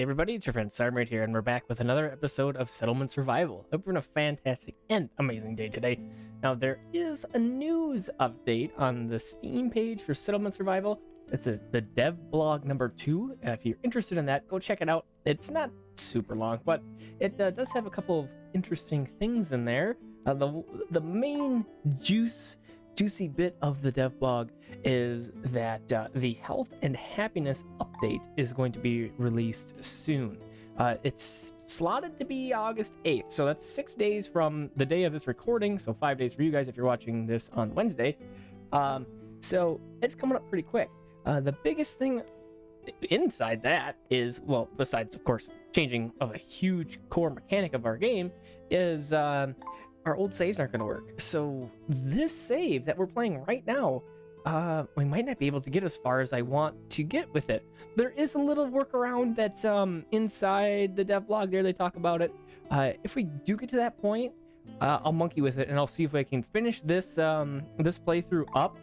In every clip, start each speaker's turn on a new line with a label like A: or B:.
A: Hey everybody, it's your friend Sarmate here, and we're back with another episode of Settlement Survival. Hope you're having a fantastic and amazing day today. Now, there is a news update on the Steam page for Settlement Survival. It's the dev blog number 2. If you're interested in that, go check it out. It's not super long, but it does have a couple of interesting things in there. The main juicy bit of the dev blog is that the health and happiness update is going to be released soon. It's slotted to be August 8th, so that's 6 days from the day of this recording, so 5 days for you guys if you're watching this on Wednesday. So it's coming up pretty quick. The biggest thing inside that is, well, besides of course changing of a huge core mechanic of our game, is our old saves aren't going to work. So this save that we're playing right now, we might not be able to get as far as I want to get with it. There is a little workaround that's inside the dev blog there. They talk about it. If we do get to that point, I'll monkey with it and I'll see if I can finish this this playthrough up.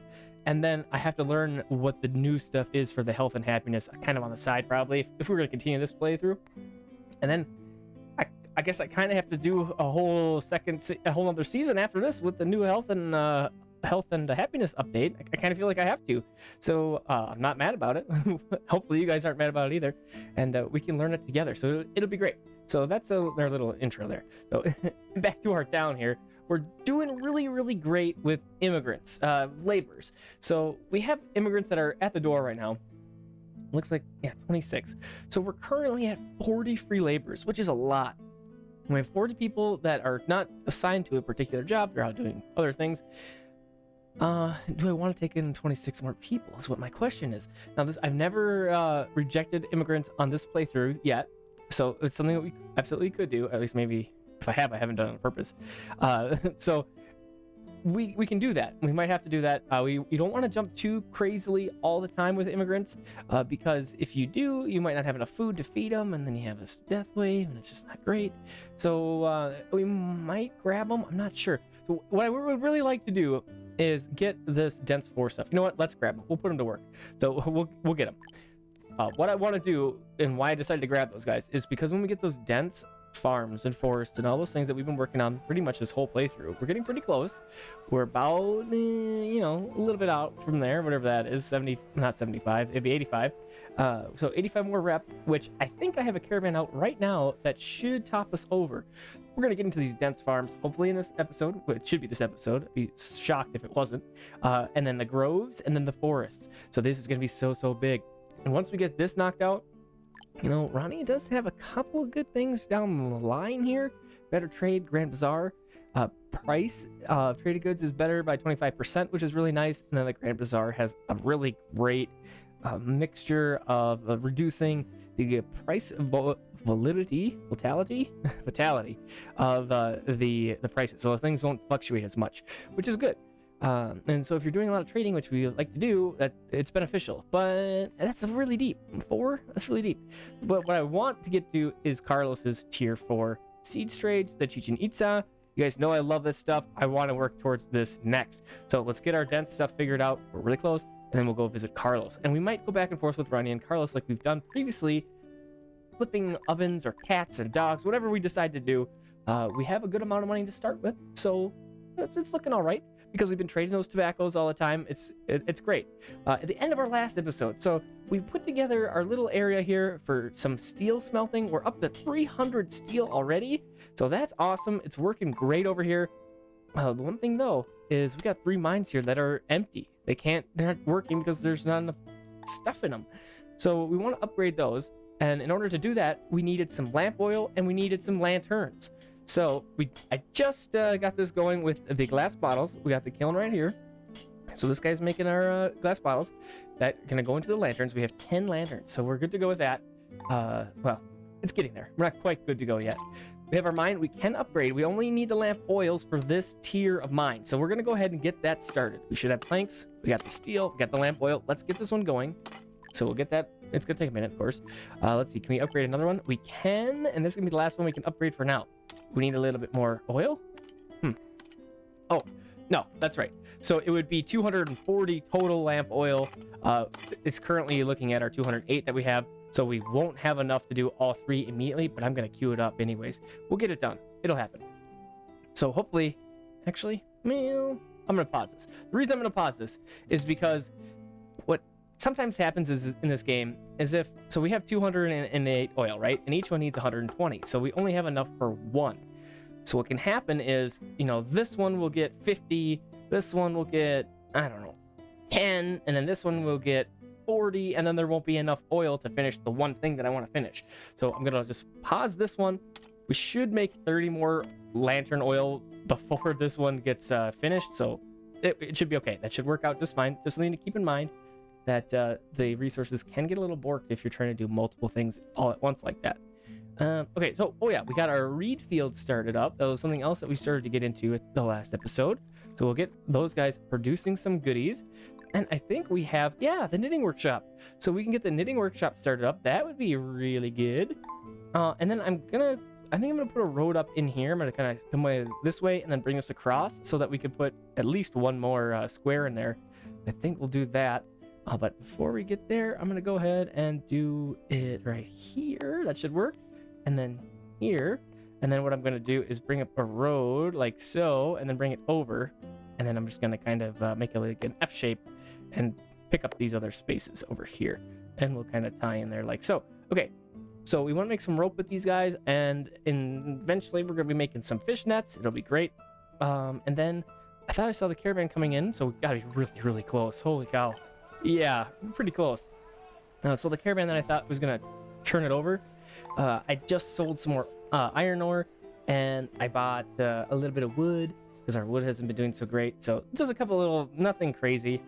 A: And then I have to learn what the new stuff is for the health and happiness, kind of on the side probably, if we're going to continue this playthrough. And then I guess I kind of have to do a whole other season after this with the new health and happiness update. I kind of feel like I have to, so I'm not mad about it. Hopefully you guys aren't mad about it either, and we can learn it together. So it'll be great. So that's their little intro there. So back to our town here. We're doing really great with immigrants, laborers. So we have immigrants that are at the door right now. Looks like 26. So we're currently at 40 free laborers, which is a lot. We have 40 people that are not assigned to a particular job. They're out doing other things. Do I want to take in 26 more people is what my question is. Now, I've never rejected immigrants on this playthrough yet. So it's something that we absolutely could do. At least maybe if I haven't done it on purpose. So we can do that. We might have to do that. We don't want to jump too crazily all the time with immigrants, because if you do, you might not have enough food to feed them, and then you have this death wave, and it's just not great. So we might grab them. I'm not sure. So what I would really like to do is get this dense 4 stuff. You know what? Let's grab them. We'll put them to work. So we'll get them. What I want to do, and why I decided to grab those guys, is because when we get those dense farms and forests and all those things that we've been working on pretty much this whole playthrough, we're getting pretty close. We're about a little bit out from there, whatever that is, not 75, it'd be 85. So 85 more rep, which I think I have a caravan out right now that should top us over. We're gonna get into these dense farms hopefully in this episode. Well, it should be this episode. I'd be shocked if it wasn't. And then the groves, and then the forests. So this is gonna be so big. And once we get this knocked out, Ronnie does have a couple of good things down the line here. Better trade, Grand Bazaar. Price of traded goods is better by 25%, which is really nice. And then the Grand Bazaar has a really great mixture of reducing the price volatility of the prices. So things won't fluctuate as much, which is good. And so if you're doing a lot of trading, which we like to do, that it's beneficial, but that's really deep. 4, that's really deep. But what I want to get to is Carlos's tier 4 seeds trades, the Chichen Itza. You guys know I love this stuff. I want to work towards this next. So let's get our dense stuff figured out. We're really close, and then we'll go visit Carlos. And we might go back and forth with Ronnie and Carlos like we've done previously, flipping ovens or cats and dogs, whatever we decide to do. We have a good amount of money to start with, so it's looking all right. Because we've been trading those tobaccos all the time. It's great. At the end of our last episode, so we put together our little area here for some steel smelting. We're up to 300 steel already, so that's awesome. It's working great over here. The one thing though is we got 3 mines here that are empty. They're not working because there's not enough stuff in them. So we want to upgrade those, and in order to do that, we needed some lamp oil and we needed some lanterns. So I just got this going with the glass bottles. We got the kiln right here. So this guy's making our glass bottles that are gonna go into the lanterns. We have 10 lanterns, so we're good to go with that. Well, it's getting there. We're not quite good to go yet. We have our mine. We can upgrade. We only need the lamp oils for this tier of mine. So we're gonna go ahead and get that started. We should have planks. We got the steel. We got the lamp oil. Let's get this one going. So we'll get that. It's gonna take a minute, of course. Let's see. Can we upgrade another one? We can, and this is gonna be the last one we can upgrade for now. We need a little bit more oil. Oh, no, that's right. So it would be 240 total lamp oil. It's currently looking at our 208 that we have. So we won't have enough to do all 3 immediately, but I'm going to queue it up anyways. We'll get it done. It'll happen. So hopefully, actually, well, I'm going to pause this. The reason I'm going to pause this is because what sometimes happens is in this game is so we have 208 oil, right? And each one needs 120. So we only have enough for 1. So what can happen is, this one will get 50, this one will get, I don't know, 10, and then this one will get 40, and then there won't be enough oil to finish the one thing that I want to finish. So I'm gonna just pause this one. We should make 30 more lantern oil before this one gets finished, so it should be okay. That should work out just fine. Just need to keep in mind that the resources can get a little borked if you're trying to do multiple things all at once like that. Okay, so, we got our reed field started up. That was something else that we started to get into at the last episode. So we'll get those guys producing some goodies. And I think we have, the knitting workshop. So we can get the knitting workshop started up. That would be really good. And then I think I'm gonna put a road up in here. I'm gonna kind of come away this way and then bring us across so that we could put at least one more square in there. I think we'll do that. But before we get there, I'm gonna go ahead and do it right here. That should work. And then here. And then what I'm gonna do is bring up a road like so, and then bring it over. And then I'm just gonna kind of make it like an F shape and pick up these other spaces over here. And we'll kind of tie in there like so. Okay, so we want to make some rope with these guys, and eventually we're gonna be making some fish nets. It'll be great. And then I thought I saw the caravan coming in, so we gotta be really, really close. Holy cow. Yeah, pretty close. So the caravan that I thought was gonna turn it over, I just sold some more iron ore, and I bought a little bit of wood because our wood hasn't been doing so great. So just a couple little, nothing crazy,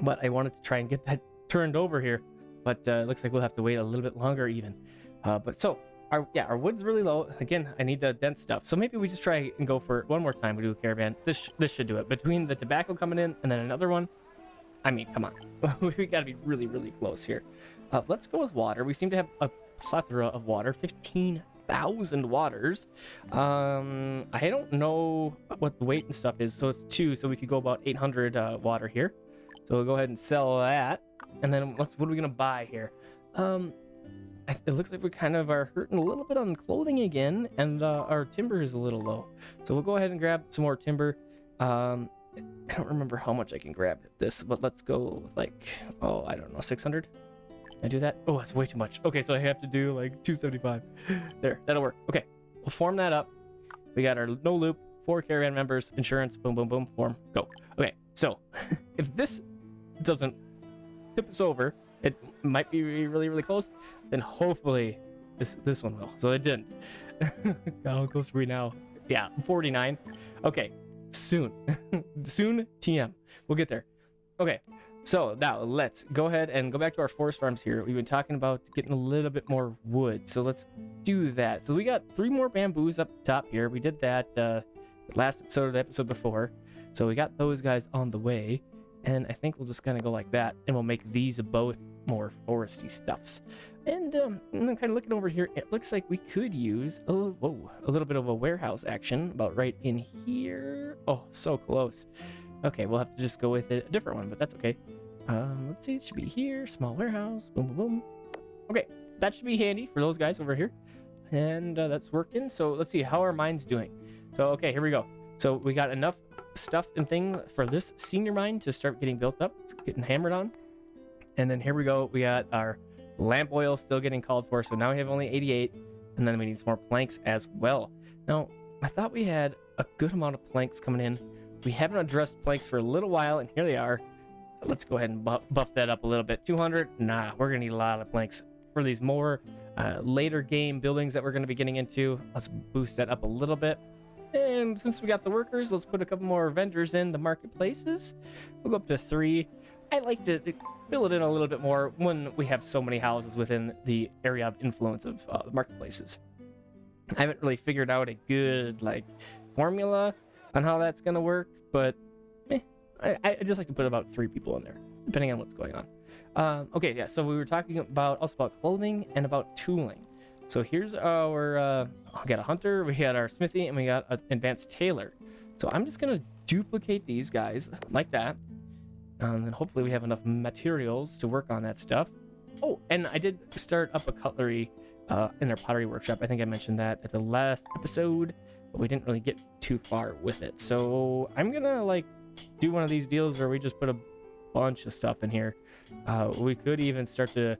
A: but I wanted to try and get that turned over here. But it looks like we'll have to wait a little bit longer even. But so our wood's really low. Again, I need the dense stuff. So maybe we just try and go for it one more time. We do a caravan. This should do it. Between the tobacco coming in and then another one, I mean, come on. We got to be really, really close here. Let's go with water. We seem to have a plethora of water. 15,000 waters. I don't know what the weight and stuff is. So it's 2. So we could go about 800 water here. So we'll go ahead and sell that. And then what are we going to buy here? It looks like we kind of are hurting a little bit on clothing again. And our timber is a little low. So we'll go ahead and grab some more timber. I don't remember how much I can grab this, but let's go with like, I don't know, 600? Can I do that? Oh, that's way too much. Okay, so I have to do like 275. There, that'll work. Okay, we'll form that up. We got our no loop, 4 caravan members, insurance, boom, boom, boom, form, go. Okay, so if this doesn't tip us over, it might be really, really close, then hopefully this one will. So it didn't. How close are we now? Yeah, 49. Okay, soon. Soon, TM. We'll get there. Okay, so now let's go ahead and go back to our forest farms here. We've been talking about getting a little bit more wood, so let's do that. So we got 3 more bamboos up top here. We did that last episode or the episode before. So we got those guys on the way, and I think we'll just kind of go like that, and we'll make these both more foresty stuffs. And I'm kind of looking over here. It looks like we could use a little bit of a warehouse action about right in here. Oh, so close. Okay, we'll have to just go with a different one, but that's okay. Let's see, it should be here. Small warehouse. Boom, boom, boom. Okay, that should be handy for those guys over here. And that's working. So let's see how our mine's doing. So, okay, here we go. So we got enough stuff and thing for this senior mine to start getting built up. It's getting hammered on. And then here we go. We got our lamp oil still getting called for. So now we have only 88. And then we need some more planks as well. Now, I thought we had a good amount of planks coming in. We haven't addressed planks for a little while, and here they are. Let's go ahead and buff that up a little bit. 200? Nah, we're going to need a lot of planks for these more later game buildings that we're going to be getting into. Let's boost that up a little bit. And since we got the workers, let's put a couple more vendors in the marketplaces. We'll go up to 3. I like to fill it in a little bit more when we have so many houses within the area of influence of the marketplaces. I haven't really figured out a good formula on how that's going to work, but I just like to put about 3 people in there, depending on what's going on. Okay, yeah, so we were talking also about clothing and about tooling. So here's our, we got a hunter, we got our smithy, and we got an advanced tailor. So I'm just going to duplicate these guys like that. And then hopefully we have enough materials to work on that stuff. Oh, and I did start up a cutlery in our pottery workshop. I think I mentioned that at the last episode, but we didn't really get too far with it. So I'm gonna like do one of these deals where we just put a bunch of stuff in here. We could even start to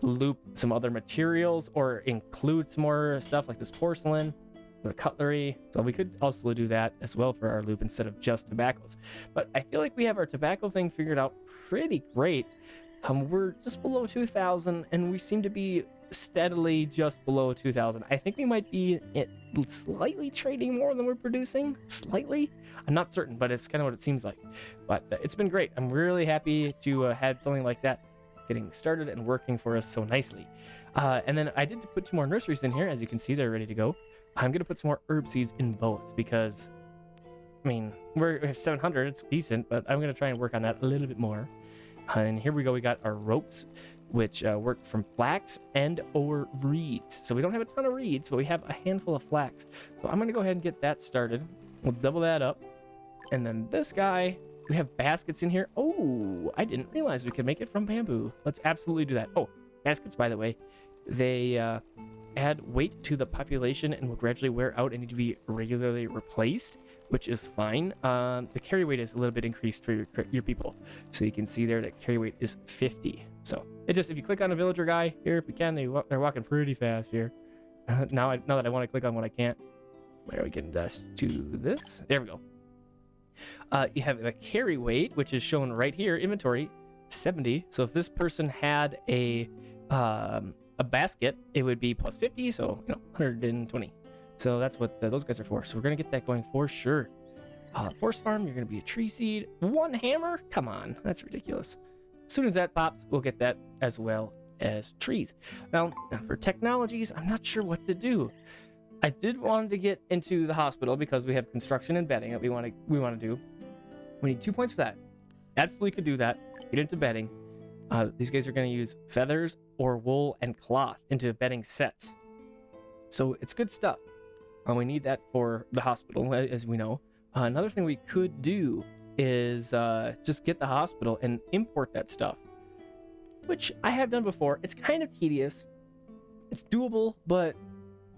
A: loop some other materials or include some more stuff like this porcelain, the cutlery. So we could also do that as well for our loop instead of just tobaccos. But I feel like we have our tobacco thing figured out pretty great. We're just below 2,000 and we seem to be steadily just below 2,000. I think we might be slightly trading more than we're producing. Slightly? I'm not certain, but it's kind of what it seems like. But it's been great. I'm really happy to have something like that getting started and working for us so nicely. And then I did put 2 more nurseries in here. As you can see, they're ready to go. I'm going to put some more herb seeds in both because, I mean, we have 700. It's decent, but I'm going to try and work on that a little bit more. And here we go. We got our ropes, which work from flax and or reeds. So we don't have a ton of reeds, but we have a handful of flax. So I'm going to go ahead and get that started. We'll double that up. And then this guy, we have baskets in here. Oh, I didn't realize we could make it from bamboo. Let's absolutely do that. Oh, baskets, by the way, they add weight to the population and will gradually wear out and need to be regularly replaced, which is fine. The carry weight is a little bit increased for your people. So you can see there that carry weight is 50. So it just, if you click on a villager guy here, if we can, they're walking pretty fast here. Now that I want to click on what I can't. Where we can just do this. There we go. You have the carry weight, which is shown right here, inventory 70. So if this person had a basket, it would be plus 50, so 120. So that's what those guys are for. So we're gonna get that going for sure. Forest farm, you're gonna be a tree seed. 1 hammer? Come on, that's ridiculous. As soon as that pops, we'll get that as well as trees. Now for technologies, I'm not sure what to do. I did want to get into the hospital because we have construction and bedding that we want to do. We need 2 points for that. Absolutely could do that. Get into bedding. These guys are going to use feathers or wool and cloth into bedding sets. So it's good stuff. We need that for the hospital, as we know. Another thing we could do is just get the hospital and import that stuff, which I have done before. It's kind of tedious. It's doable, but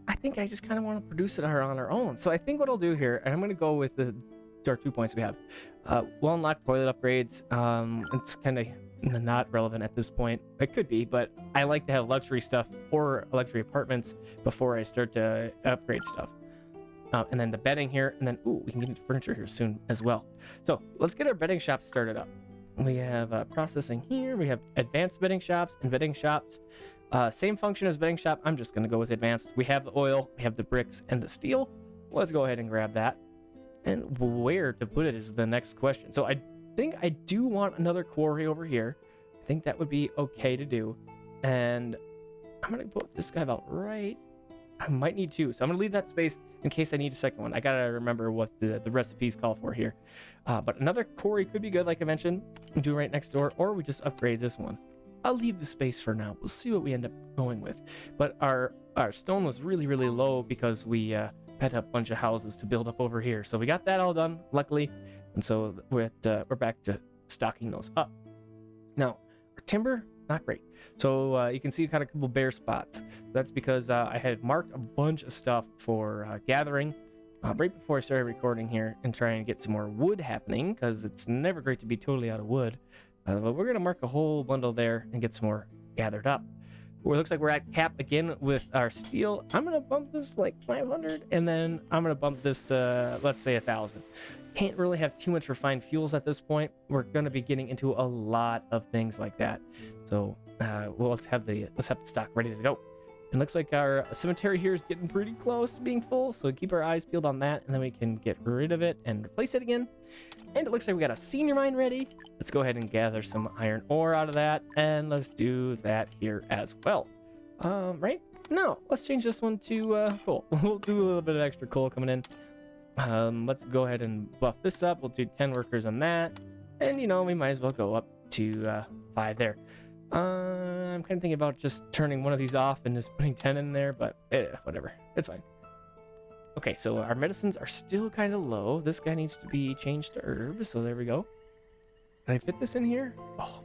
A: I think I just kind of want to produce it on our own. So I think what I'll do here, and I'm going to go with our 2 points we have. Well unlocked toilet upgrades. It's kind of not relevant at this point. It could be, but I like to have luxury stuff or luxury apartments before I start to upgrade stuff. And then the bedding here, and then we can get into furniture here soon as well. So let's get our bedding shop started up. We have processing here. We have advanced bedding shops and bedding shops. Same function as bedding shop. I'm just going to go with advanced. We have the oil, we have the bricks and the steel. Let's go ahead and grab that. And where to put it is the next question. So I think I do want another quarry over here. I think that would be okay to do. And I'm going to put this guy about right. I might need 2. So I'm going to leave that space in case I need a second one. I got to remember what the recipes call for here. But another quarry could be good, like I mentioned. Do right next door, or we just upgrade this one. I'll leave the space for now. We'll see what we end up going with. But our stone was really, really low because we had a bunch of houses to build up over here. So we got that all done, luckily. And so we're back to stocking those up. Now, our timber, not great. So you can see kind of a couple bare spots. That's because I had marked a bunch of stuff for gathering right before I started recording here and trying to get some more wood happening, because it's never great to be totally out of wood. But we're going to mark a whole bundle there and get some more gathered up. Well, it looks like we're at cap again with our steel. I'm going to bump this like 500, and then I'm going to bump this to, let's say, 1,000. Can't really have too much refined fuels at this point. We're going to be getting into a lot of things like that. So let's have the stock ready to go. It looks like our cemetery here is getting pretty close to being full, so keep our eyes peeled on that, and then we can get rid of it and replace it again. And it looks like we got a senior mine ready. Let's go ahead and gather some iron ore out of that, and let's do that here as well. Right? No, let's change this one to coal. We'll do a little bit of extra coal coming in. Let's go ahead and buff this up. We'll do 10 workers on that, and we might as well go up to 5 there. I'm kind of thinking about just turning one of these off and just putting 10 in there, but whatever. It's fine. Okay, so our medicines are still kind of low. This guy needs to be changed to herb, so there we go. Can I fit this in here? Oh,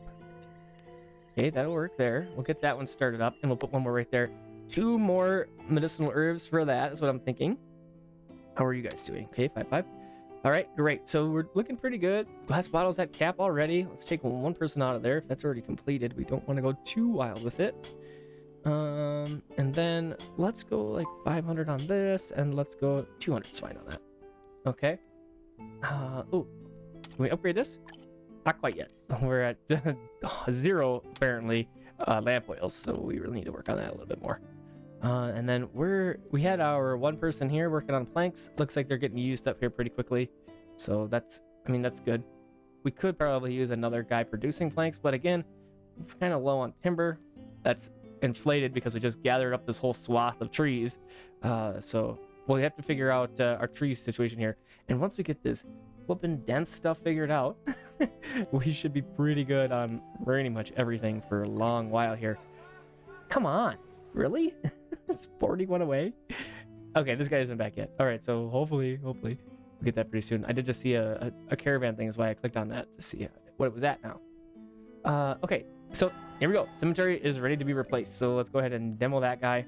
A: Okay, that'll work there. We'll get that one started up, and we'll put one more right there. 2 more medicinal herbs for that is what I'm thinking. How are you guys doing? Okay, 5. All right, great. So we're looking pretty good. Glass bottles at cap already. Let's take one person out of there if that's already completed. We don't want to go too wild with it. And then let's go like 500 on this, and let's go 200 is fine on that. Okay. Oh, can we upgrade this? Not quite yet. We're at 0 apparently lamp oils, so we really need to work on that a little bit more. And then we had our one person here working on planks. Looks like they're getting used up here pretty quickly, so that's good. We could probably use another guy producing planks, but again, we're kind of low on timber. That's inflated because we just gathered up this whole swath of trees. So we'll have to figure out our tree situation here. And once we get this flipping dense stuff figured out, we should be pretty good on pretty much everything for a long while here. Come on, really? It's 41 away. Okay, this guy isn't back yet. All right, so hopefully we'll get that pretty soon. I did just see a caravan thing, is why I clicked on that to see what it was at now. Okay, so here we go. Cemetery is ready to be replaced. So let's go ahead and demo that guy,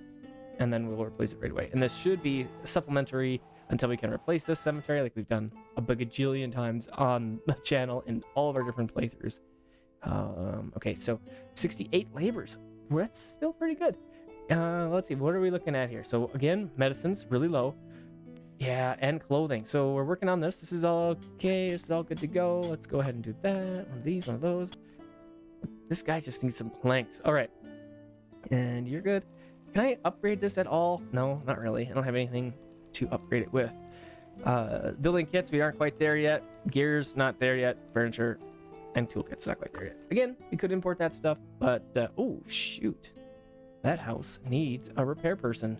A: and then we'll replace it right away. And this should be supplementary until we can replace this cemetery, like we've done a bajillion times on the channel in all of our different playthroughs. Okay, so 68 labors. That's still pretty good. Let's see, what are we looking at here? So again, medicine's really low. Yeah, and clothing. So we're working on this. This is all okay. This is all good to go. Let's go ahead and do that. One of these, one of those. This guy just needs some planks. All right. And you're good. Can I upgrade this at all? No, not really. I don't have anything to upgrade it with. Building kits, we aren't quite there yet. Gears, not there yet. Furniture and toolkits, not quite there yet. Again, we could import that stuff, but oh shoot, that house needs a repair person.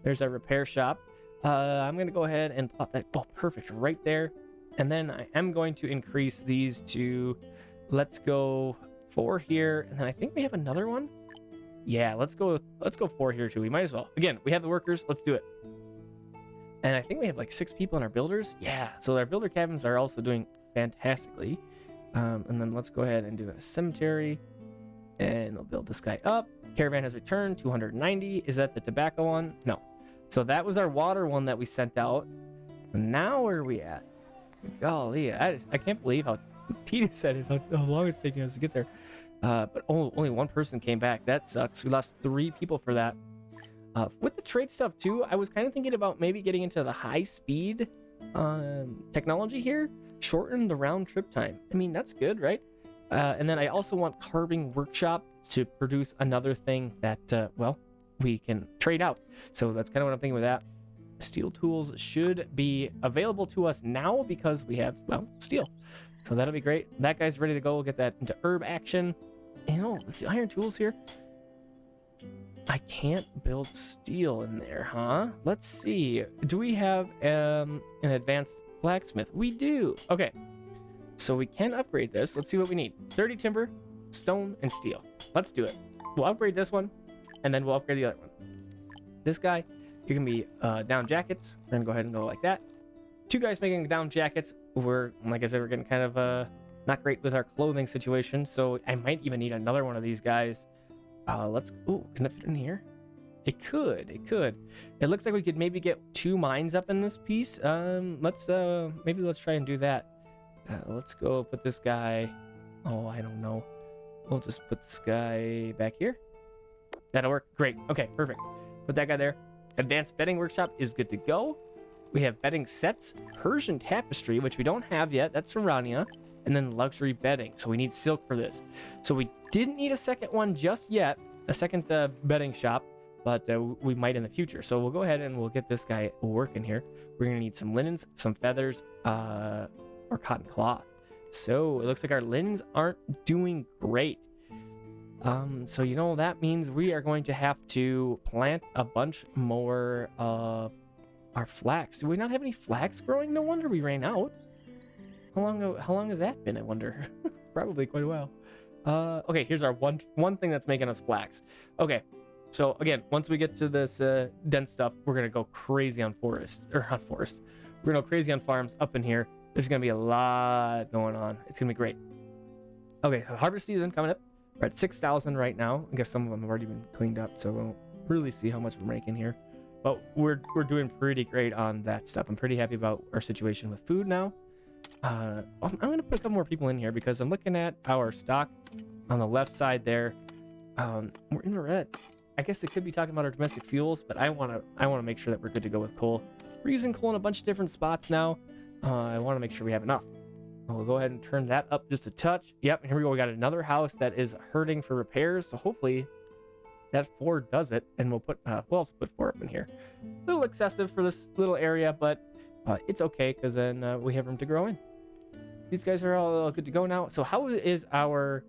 A: There's a repair shop. I'm gonna go ahead and plot that. Oh, perfect, right there. And then I am going to increase these to, let's go 4 here, and then I think we have another one. Yeah, let's go 4 here too. We might as well. Again, we have the workers. Let's do it. And I think we have like 6 people in our builders. Yeah, so our builder cabins are also doing fantastically. And then let's go ahead and do a cemetery, and we'll build this guy up. Caravan has returned 290. Is that the tobacco one? No. So that was our water one that we sent out. Now where are we at? Golly, I can't believe how tedious that is, how long it's taking us to get there. But only one person came back. That sucks. We lost 3 people for that. With the trade stuff too, I was kind of thinking about maybe getting into the high speed technology here, shorten the round trip time. I mean, that's good, right? And then I also want carving workshop to produce another thing that well, we can trade out. So that's kind of what I'm thinking with that. Steel tools should be available to us now because we have, well, steel. So that'll be great. That guy's ready to go. We'll get that into herb action. You know, the iron tools here. I can't build steel in there, huh? Let's see. Do we have an advanced blacksmith? We do. Okay. So we can upgrade this. Let's see what we need. 30 timber, stone, and steel. Let's do it. We'll upgrade this one, and then we'll upgrade the other one. This guy, you're going to be down jackets. We're going to go ahead and go like that. 2 guys making down jackets. We're, like I said, we're getting kind of not great with our clothing situation, so I might even need another one of these guys. Let's, ooh, can it fit in here? It could. It looks like we could maybe get 2 mines up in this piece. Let's try and do that. Let's go put this guy, oh, I don't know. We'll just put this guy back here. That'll work. Great. Okay, perfect. Put that guy there. Advanced bedding workshop is good to go. We have bedding sets, Persian tapestry, which we don't have yet. That's from Rania. And then luxury bedding. So we need silk for this. So we didn't need a second one just yet, a second bedding shop, but we might in the future. So we'll go ahead and we'll get this guy working here. We're going to need some linens, some feathers, or cotton cloth. So it looks like our linens aren't doing great. So, you know, that means we are going to have to plant a bunch more of our flax. Do we not have any flax growing? No wonder we ran out. How long has that been, I wonder? Probably quite a while. Okay, here's our one thing that's making us flax. Okay, so again, once we get to this dense stuff, we're gonna go crazy on forest. We're gonna go crazy on farms up in here. There's gonna be a lot going on. It's gonna be great. Okay, harvest season coming up. We're at 6,000 right now. I guess some of them have already been cleaned up, so we won't really see how much we're making here. But we're doing pretty great on that stuff. I'm pretty happy about our situation with food now. I'm going to put a couple more people in here because I'm looking at our stock on the left side there. We're in the red. I guess it could be talking about our domestic fuels, but I want to make sure that we're good to go with coal. We're using coal in a bunch of different spots now. I want to make sure we have enough. We'll go ahead and turn that up just a touch. Yep, here we go. We got another house that is hurting for repairs, so hopefully that 4 does it, and we'll also put 4 up in here. A little excessive for this little area, but it's okay because then we have room to grow in. These guys are all good to go now. So how is our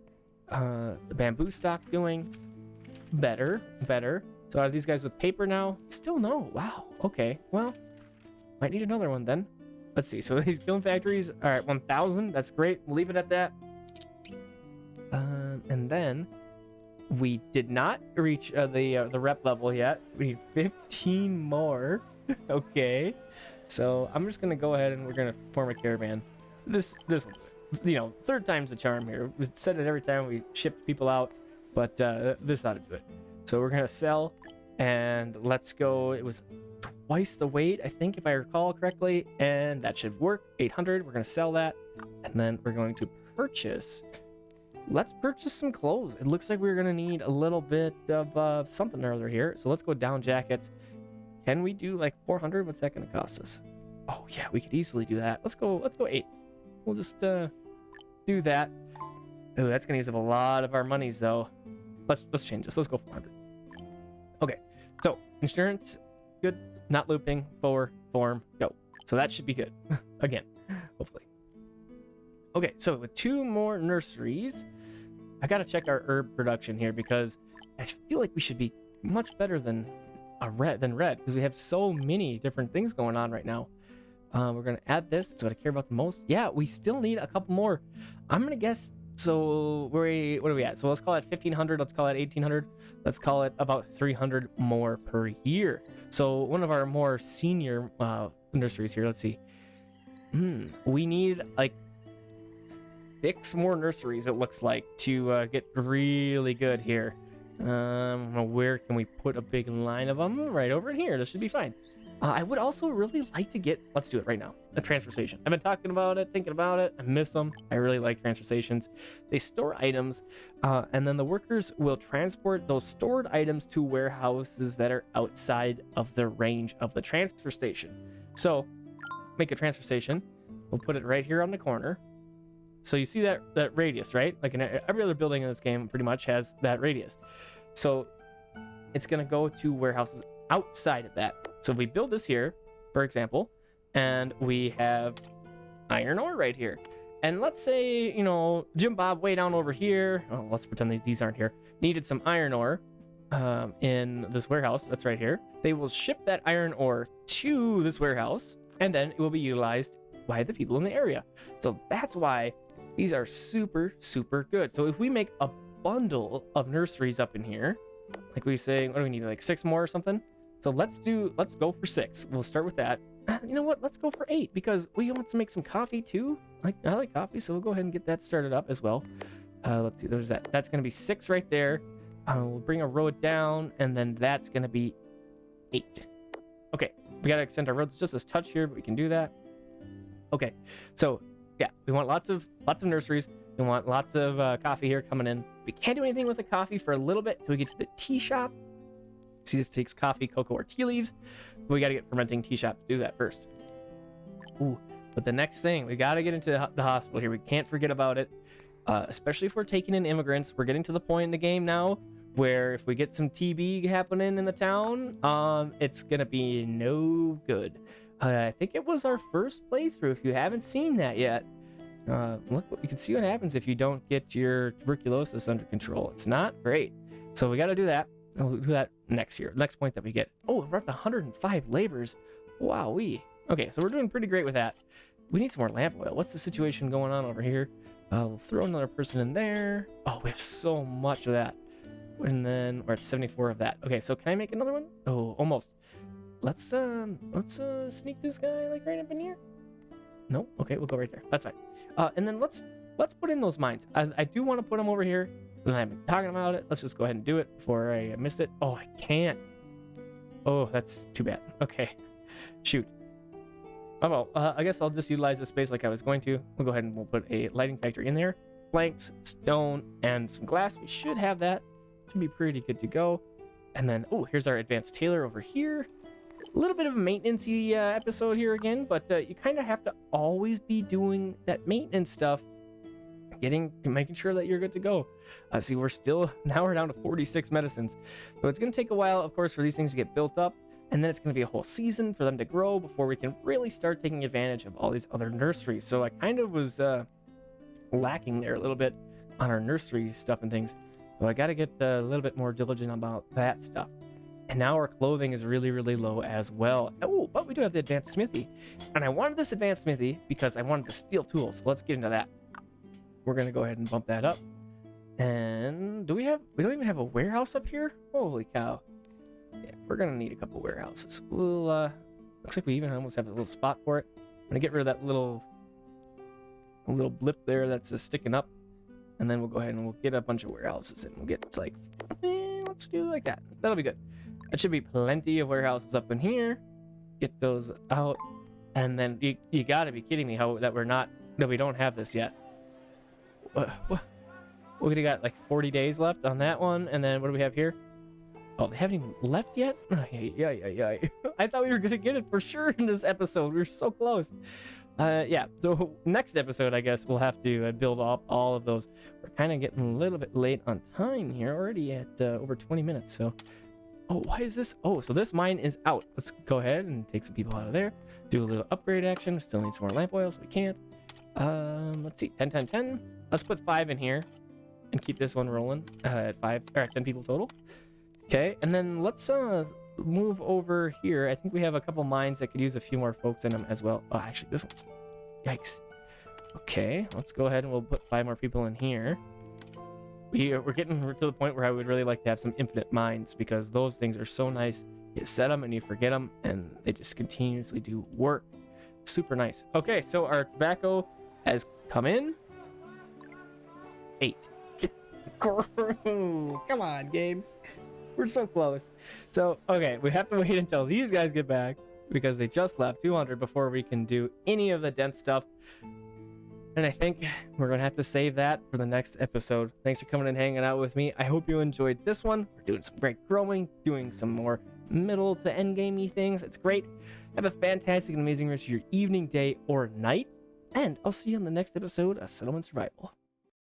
A: bamboo stock doing? Better. So are these guys with paper now? Still no. Wow. Okay. Well, might need another one then. Let's see. So these kiln factories are at 1,000. That's great. We'll leave it at that. And then we did not reach the rep level yet. We need 15 more. Okay. So I'm just gonna go ahead and we're gonna form a caravan. This third time's the charm here. We said it every time we shipped people out, but this ought to do it. So we're gonna sell, and let's go. It was twice the weight, I think, if I recall correctly, and that should work. 800. We're gonna sell that, and then we're going to purchase. Let's purchase some clothes. It looks like we're gonna need a little bit of something or other here. So let's go down jackets. Can we do like 400? What's that gonna cost us? Oh yeah, we could easily do that. Let's go 8. We'll just do that. Oh, that's gonna use up a lot of our monies though. Let's change this. Let's go 400. Okay, so insurance, good. Not looping, form, go. So that should be good. Again, hopefully. Okay, so with 2 more nurseries, I gotta check our herb production here because I feel like we should be much better than red because we have so many different things going on right now. We're gonna add this. It's what I care about the most. Yeah, we still need a couple more. I'm gonna guess. So what are we at? So let's call it 1,500. Let's call it 1,800. Let's call it about 300 more per year. So one of our more senior nurseries here. Let's see. We need like 6 more nurseries. It looks like to get really good here. Where can we put a big line of them? Right over in here. This should be fine. I would also really like to get, let's do it right now, a transfer station. I've been talking about it, thinking about it. I miss them. I really like transfer stations. They store items, and then the workers will transport those stored items to warehouses that are outside of the range of the transfer station. So, make a transfer station. We'll put it right here on the corner. So you see that radius, right? Like every other building in this game pretty much has that radius. So it's going to go to warehouses outside of that. So if we build this here, for example, and we have iron ore right here, and let's say, Jim Bob way down over here, let's pretend these aren't here, needed some iron ore in this warehouse that's right here. They will ship that iron ore to this warehouse, and then it will be utilized by the people in the area. So that's why these are super, super good. So if we make a bundle of nurseries up in here, like we say, what do we need, like 6 more or something? So let's go for 6. We'll start with that. You know what? Let's go for 8 because we want to make some coffee too. I like coffee, so we'll go ahead and get that started up as well. Let's see. There's that. That's going to be 6 right there. We'll bring a row down, and then that's going to be 8. Okay. We got to extend our roads just a touch here, but we can do that. Okay. So yeah, we want lots of nurseries. We want lots of coffee here coming in. We can't do anything with the coffee for a little bit till we get to the tea shop. See, this takes coffee, cocoa, or tea leaves. But we got to get fermenting tea shop to do that first. Ooh, but the next thing, we got to get into the hospital here. We can't forget about it, especially if we're taking in immigrants. We're getting to the point in the game now where if we get some TB happening in the town, it's going to be no good. I think it was our first playthrough. If you haven't seen that yet, look, you can see what happens if you don't get your tuberculosis under control. It's not great. So we got to do that. We'll do that next year. Next point that we get. Oh, we're up to 105 labors. Wowee. Okay, so we're doing pretty great with that. We need some more lamp oil. What's the situation going on over here? We'll throw another person in there. Oh, we have so much of that. And then we're at 74 of that. Okay, so can I make another one? Oh, almost. Let's sneak this guy like right up in here. No? Okay, we'll go right there. That's fine. And then let's put in those mines. I do want to put them over here. And I've been talking about it. Let's just go ahead and do it before I miss it. Oh, I can't. Oh, that's too bad. Okay. Shoot. Oh, well, I guess I'll just utilize this space like I was going to. We'll go ahead and we'll put a lighting factory in there. Planks, stone, and some glass. We should have that. Should be pretty good to go. And then, oh, here's our advanced tailor over here. A little bit of a maintenance-y episode here again, but you kind of have to always be doing that maintenance stuff. Making sure that you're good to go. See, we're down to 46 medicines. So it's going to take a while, of course, for these things to get built up. And then it's going to be a whole season for them to grow before we can really start taking advantage of all these other nurseries. So I kind of was lacking there a little bit on our nursery stuff and things. So I got to get a little bit more diligent about that stuff. And now our clothing is really, really low as well. Oh, but we do have the advanced smithy. And I wanted this advanced smithy because I wanted the steel tools. So let's get into that. We're going to go ahead and bump that up. And we don't even have a warehouse up here? Holy cow. Yeah, we're going to need a couple warehouses. We'll, looks like we even almost have a little spot for it. I'm going to get rid of that little blip there that's just sticking up. And then we'll go ahead and we'll get a bunch of warehouses and we'll get like, let's do like that. That'll be good. That should be plenty of warehouses up in here. Get those out. And then you got to be kidding me that we don't have this yet. We got like 40 days left on that one. And then what do we have here? Oh, they haven't even left yet? Yeah. I thought we were going to get it for sure in this episode. We were so close. Yeah, so next episode, I guess, we'll have to build up all of those. We're kind of getting a little bit late on time here, already at over 20 minutes. So, oh, why is this? Oh, so this mine is out. Let's go ahead and take some people out of there. Do a little upgrade action. Still need some more lamp oil, so we can't. Let's see, 10, 10, 10. Let's put 5 in here and keep this one rolling at 10 people total. Okay, and then let's move over here. I think we have a couple mines that could use a few more folks in them as well. Oh, actually, this one's... Yikes. Okay, let's go ahead and we'll put 5 more people in here. We're getting to the point where I would really like to have some infinite mines because those things are so nice. You set them and you forget them, and they just continuously do work. Super nice. Okay, so our tobacco has come in. 8. Come on, game. We're so close. So, okay, we have to wait until these guys get back because they just left 200 before we can do any of the dense stuff. And I think we're going to have to save that for the next episode. Thanks for coming and hanging out with me. I hope you enjoyed this one. We're doing some great growing, doing some more middle to end gamey things. It's great. Have a fantastic and amazing rest of your evening, day, or night. And I'll see you on the next episode of Settlement Survival.